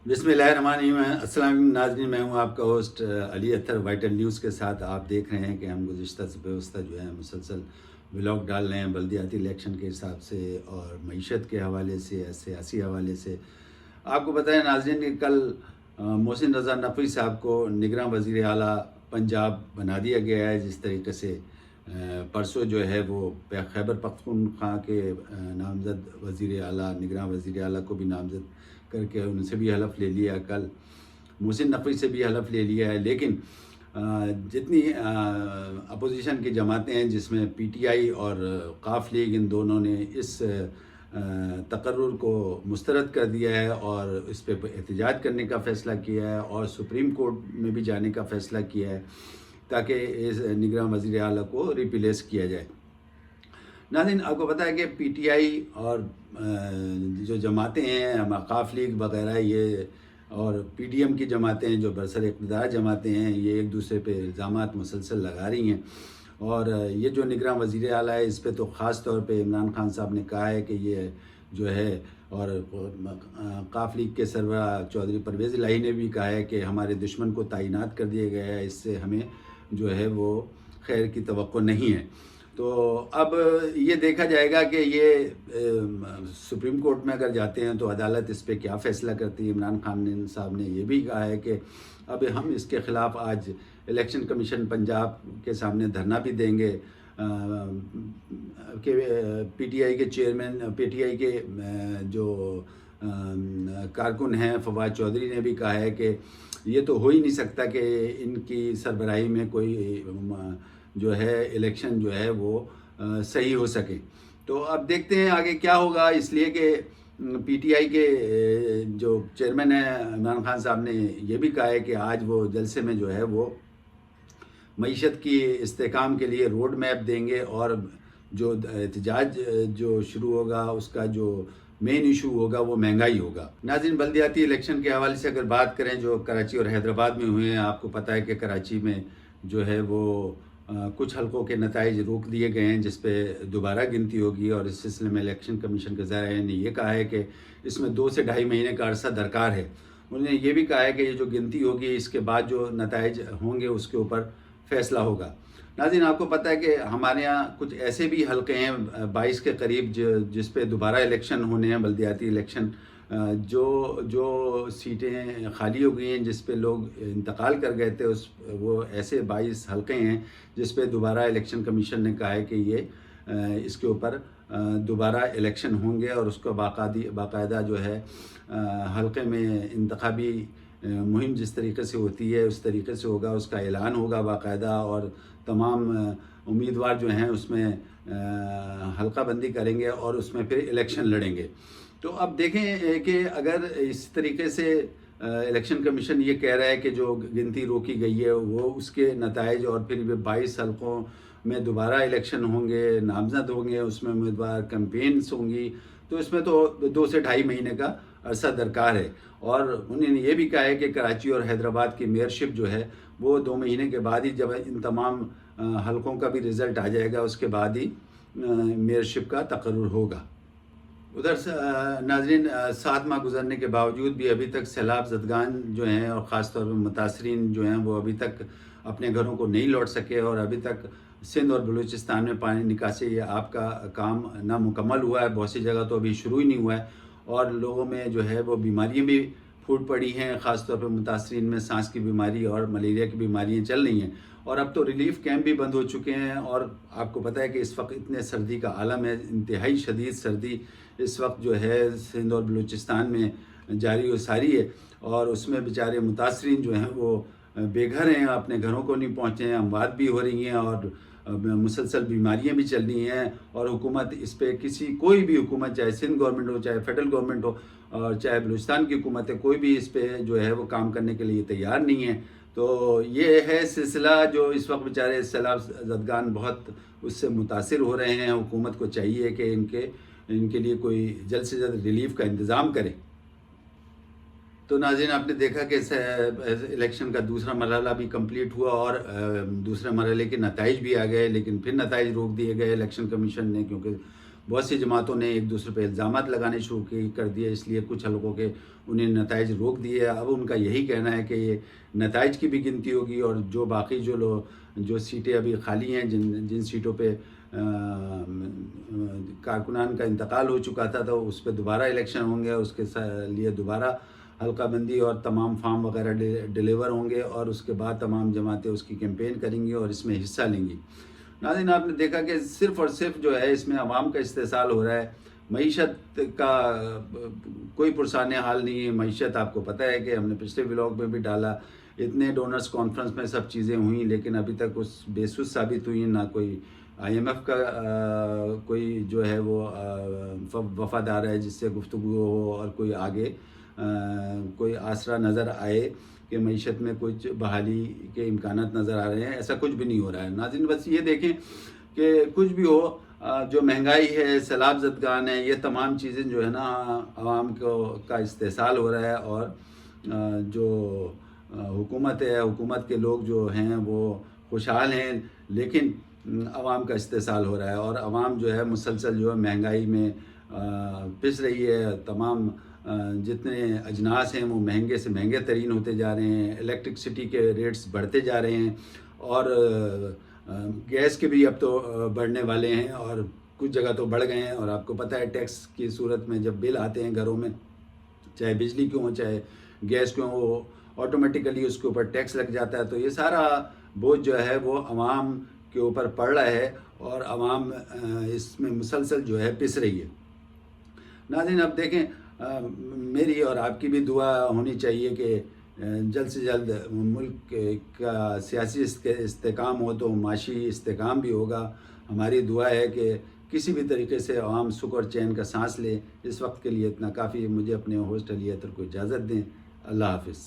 بسم اللہ الرحمن الرحیم۔ السلام علیکم ناظرین، میں ہوں آپ کا ہوسٹ علی اطہر وائٹل نیوز کے ساتھ۔ آپ دیکھ رہے ہیں کہ ہم گزشتہ سے بوستہ جو ہے مسلسل ولاگ ڈال رہے ہیں بلدیاتی الیکشن کے حساب سے اور معیشت کے حوالے سے، سیاسی حوالے سے۔ آپ کو پتہ ہے ناظرین کہ کل محسن رضا نقوی صاحب کو نگراں وزیر اعلیٰ پنجاب بنا دیا گیا ہے، جس طریقے سے پرسوں جو ہے وہ خیبر پختونخوا کے نامزد وزیر اعلیٰ، نگراں وزیر اعلیٰ کو بھی نامزد کر کے ان سے بھی حلف لے لیا، کل محسن نقوی سے بھی حلف لے لیا ہے۔ لیکن جتنی اپوزیشن کی جماعتیں ہیں، جس میں پی ٹی آئی اور قاف لیگ، ان دونوں نے اس تقرر کو مسترد کر دیا ہے اور اس پہ احتجاج کرنے کا فیصلہ کیا ہے اور سپریم کورٹ میں بھی جانے کا فیصلہ کیا ہے تاکہ اس نگراں وزیر اعلیٰ کو ریپلیس کیا جائے۔ ناظرین، آپ کو پتہ ہے کہ پی ٹی آئی اور جو جماعتیں ہیں، قاف لیگ وغیرہ، یہ اور پی ڈی ایم کی جماعتیں ہیں جو برسر اقتدار جماعتیں ہیں، یہ ایک دوسرے پہ الزامات مسلسل لگا رہی ہیں۔ اور یہ جو نگراں وزیر اعلیٰ ہے، اس پہ تو خاص طور پہ عمران خان صاحب نے کہا ہے کہ یہ جو ہے، اور قاف لیگ کے سربراہ چودھری پرویز الہی نے بھی کہا ہے کہ ہمارے دشمن کو تعینات کر دیا گیا ہے، اس سے ہمیں جو ہے وہ خیر کی توقع نہیں ہے۔ تو اب یہ دیکھا جائے گا کہ یہ سپریم کورٹ میں اگر جاتے ہیں تو عدالت اس پہ کیا فیصلہ کرتی ہے۔ عمران خان صاحب نے یہ بھی کہا ہے کہ اب ہم اس کے خلاف آج الیکشن کمیشن پنجاب کے سامنے دھرنا بھی دیں گے، کہ پی ٹی آئی کے چیئرمین، پی ٹی آئی کے جو کارکن ہیں فواد چودھری نے بھی کہا ہے کہ یہ تو ہو ہی نہیں سکتا کہ ان کی سربراہی میں کوئی جو ہے الیکشن جو ہے وہ صحیح ہو سکے۔ تو اب دیکھتے ہیں آگے کیا ہوگا، اس لیے کہ پی ٹی آئی کے جو چیئرمین ہیں عمران خان صاحب نے یہ بھی کہا ہے کہ آج وہ جلسے میں جو ہے وہ معیشت کی استحکام کے لیے روڈ میپ دیں گے اور جو احتجاج جو شروع ہوگا اس کا جو مین ایشو ہوگا وہ مہنگائی ہوگا۔ ناظرین، بلدیاتی الیکشن کے حوالے سے اگر بات کریں جو کراچی اور حیدرآباد میں ہوئے ہیں، آپ کو پتہ ہے کہ کراچی میں جو ہے وہ کچھ حلقوں کے نتائج روک دیے گئے ہیں، جس پہ دوبارہ گنتی ہوگی، اور اس سلسلے میں الیکشن کمیشن کے ذرائع نے یہ کہا ہے کہ اس میں 2 سے 2.5 مہینے کا عرصہ درکار ہے۔ انہوں نے یہ بھی کہا ہے کہ یہ جو گنتی ہوگی اس کے بعد جو نتائج ہوں گے اس کے اوپر فیصلہ ہوگا۔ ناظرین، آپ کو پتہ ہے کہ ہمارے ہاں کچھ ایسے بھی حلقے ہیں 22 کے قریب جس پہ دوبارہ الیکشن ہونے ہیں، بلدیاتی الیکشن، جو سیٹیں خالی ہو گئی ہیں، جس پہ لوگ انتقال کر گئے تھے، وہ ایسے 22 حلقے ہیں جس پہ دوبارہ الیکشن کمیشن نے کہا ہے کہ یہ اس کے اوپر دوبارہ الیکشن ہوں گے اور اس کو باقاعدہ جو ہے حلقے میں انتخابی مہم جس طریقے سے ہوتی ہے اس طریقے سے ہوگا، اس کا اعلان ہوگا باقاعدہ، اور تمام امیدوار جو ہیں اس میں حلقہ بندی کریں گے اور اس میں پھر الیکشن لڑیں گے۔ تو اب دیکھیں کہ اگر اس طریقے سے الیکشن کمیشن یہ کہہ رہا ہے کہ جو گنتی روکی گئی ہے وہ اس کے نتائج، اور پھر 22 حلقوں میں دوبارہ الیکشن ہوں گے، نامزد ہوں گے، اس میں امیدوار کیمپینز ہوں گی، تو اس میں تو 2 سے 2.5 مہینے کا عرصہ درکار ہے۔ اور انہوں نے یہ بھی کہا ہے کہ کراچی اور حیدرآباد کی میئرشپ جو ہے وہ 2 مہینے کے بعد ہی، جب ان تمام حلقوں کا بھی رزلٹ آ جائے گا، اس کے بعد ہی میئرشپ کا تقرر ہوگا۔ ادھر سے ناظرین، 7 ماہ گزرنے کے باوجود بھی ابھی تک سیلاب زدگان جو ہیں اور خاص طور پر متاثرین جو ہیں وہ ابھی تک اپنے گھروں کو نہیں لوٹ سکے، اور ابھی تک سندھ اور بلوچستان میں پانی نکاسی آپ کا کام نامکمل ہوا ہے، بہت سی جگہ تو ابھی شروع ہی نہیں ہوا ہے، اور لوگوں میں جو ہے وہ بیماریاں بھی پھوٹ پڑی ہیں، خاص طور پر متاثرین میں سانس کی بیماری اور ملیریا کی بیماریاں چل رہی ہیں، اور اب تو ریلیف کیمپ بھی بند ہو چکے ہیں۔ اور آپ کو پتہ ہے کہ اس وقت اتنے سردی کا عالم ہے، انتہائی شدید سردی اس وقت جو ہے سندھ اور بلوچستان میں جاری و ساری ہے، اور اس میں بیچارے متاثرین جو ہیں وہ بے گھر ہیں، اپنے گھروں کو نہیں پہنچے ہیں، اموات بھی ہو رہی ہیں اور مسلسل بیماریاں بھی چل رہی ہیں، اور حکومت اس پہ کوئی بھی حکومت، چاہے سندھ گورنمنٹ ہو، چاہے فیڈرل گورنمنٹ ہو، اور چاہے بلوچستان کی حکومت ہے، کوئی بھی اس پہ جو ہے وہ کام کرنے کے لیے تیار نہیں ہے۔ تو یہ ہے سلسلہ جو اس وقت بیچارے سیلاب زدگان بہت اس سے متاثر ہو رہے ہیں۔ حکومت کو چاہیے کہ ان کے لیے کوئی جلد سے جلد ریلیف کا انتظام کرے۔ تو ناظرین، آپ نے دیکھا کہ الیکشن کا دوسرا مرحلہ بھی کمپلیٹ ہوا اور دوسرے مرحلے کے نتائج بھی آ گئے، لیکن پھر نتائج روک دیے گئے الیکشن کمیشن نے، کیونکہ بہت سی جماعتوں نے ایک دوسرے پہ الزامات لگانے شروع کر دیے، اس لیے کچھ حلقوں کے انہیں نتائج روک دیے۔ اب ان کا یہی کہنا ہے کہ یہ نتائج کی بھی گنتی ہوگی، اور جو باقی جو سیٹیں ابھی خالی ہیں، جن سیٹوں پہ کارکنان کا انتقال ہو چکا تھا، تو اس پہ دوبارہ الیکشن ہوں گے، اس کے لیے دوبارہ حلقہ بندی اور تمام فارم وغیرہ ڈیلیور ہوں گے، اور اس کے بعد تمام جماعتیں اس کی کیمپین کریں گی اور اس میں حصہ لیں گی۔ ناظرین، آپ نے دیکھا کہ صرف اور صرف جو ہے اس میں عوام کا استحصال ہو رہا ہے، معیشت کا کوئی پرسان حال نہیں ہے۔ معیشت آپ کو پتہ ہے کہ ہم نے پچھلے ولاگ میں بھی ڈالا، اتنے ڈونرز کانفرنس میں سب چیزیں ہوئیں، لیکن ابھی تک اس بے سود ثابت ہوئی، نہ کوئی IMF کا کوئی جو ہے وہ وفادار ہے جس سے گفتگو ہو، اور کوئی آگے کوئی آسرا نظر آئے کہ معیشت میں کچھ بحالی کے امکانات نظر آ رہے ہیں۔ ایسا کچھ بھی نہیں ہو رہا ہے۔ ناظرین، بس یہ دیکھیں کہ کچھ بھی ہو، جو مہنگائی ہے، سیلاب زدگان ہے، یہ تمام چیزیں جو ہے نا عوام کا استحصال ہو رہا ہے، اور جو حکومت ہے، حکومت کے لوگ جو ہیں وہ خوشحال ہیں، لیکن عوام کا استحصال ہو رہا ہے، اور عوام جو ہے مسلسل جو ہے مہنگائی میں پس رہی ہے۔ تمام جتنے اجناس ہیں وہ مہنگے سے مہنگے ترین ہوتے جا رہے ہیں، الیکٹرکسٹی کے ریٹس بڑھتے جا رہے ہیں، اور گیس کے بھی اب تو بڑھنے والے ہیں، اور کچھ جگہ تو بڑھ گئے ہیں۔ اور آپ کو پتہ ہے ٹیکس کی صورت میں جب بل آتے ہیں گھروں میں، چاہے بجلی کیوں ہو چاہے گیس کیوں ہو، آٹومیٹیکلی اس کے اوپر ٹیکس لگ جاتا ہے۔ تو یہ سارا بوجھ جو ہے وہ عوام کے اوپر پڑ رہا ہے، اور عوام اس میں مسلسل جو ہے پس رہی ہے۔ ناظرین، اب دیکھیں، میری اور آپ کی بھی دعا ہونی چاہیے کہ جلد سے جلد ملک کا سیاسی استحکام ہو تو معاشی استحکام بھی ہوگا۔ ہماری دعا ہے کہ کسی بھی طریقے سے عوام سکھ اور چین کا سانس لے۔ اس وقت کے لیے اتنا کافی۔ مجھے اپنے ہوسٹ علی اطہر کو اجازت دیں۔ اللہ حافظ۔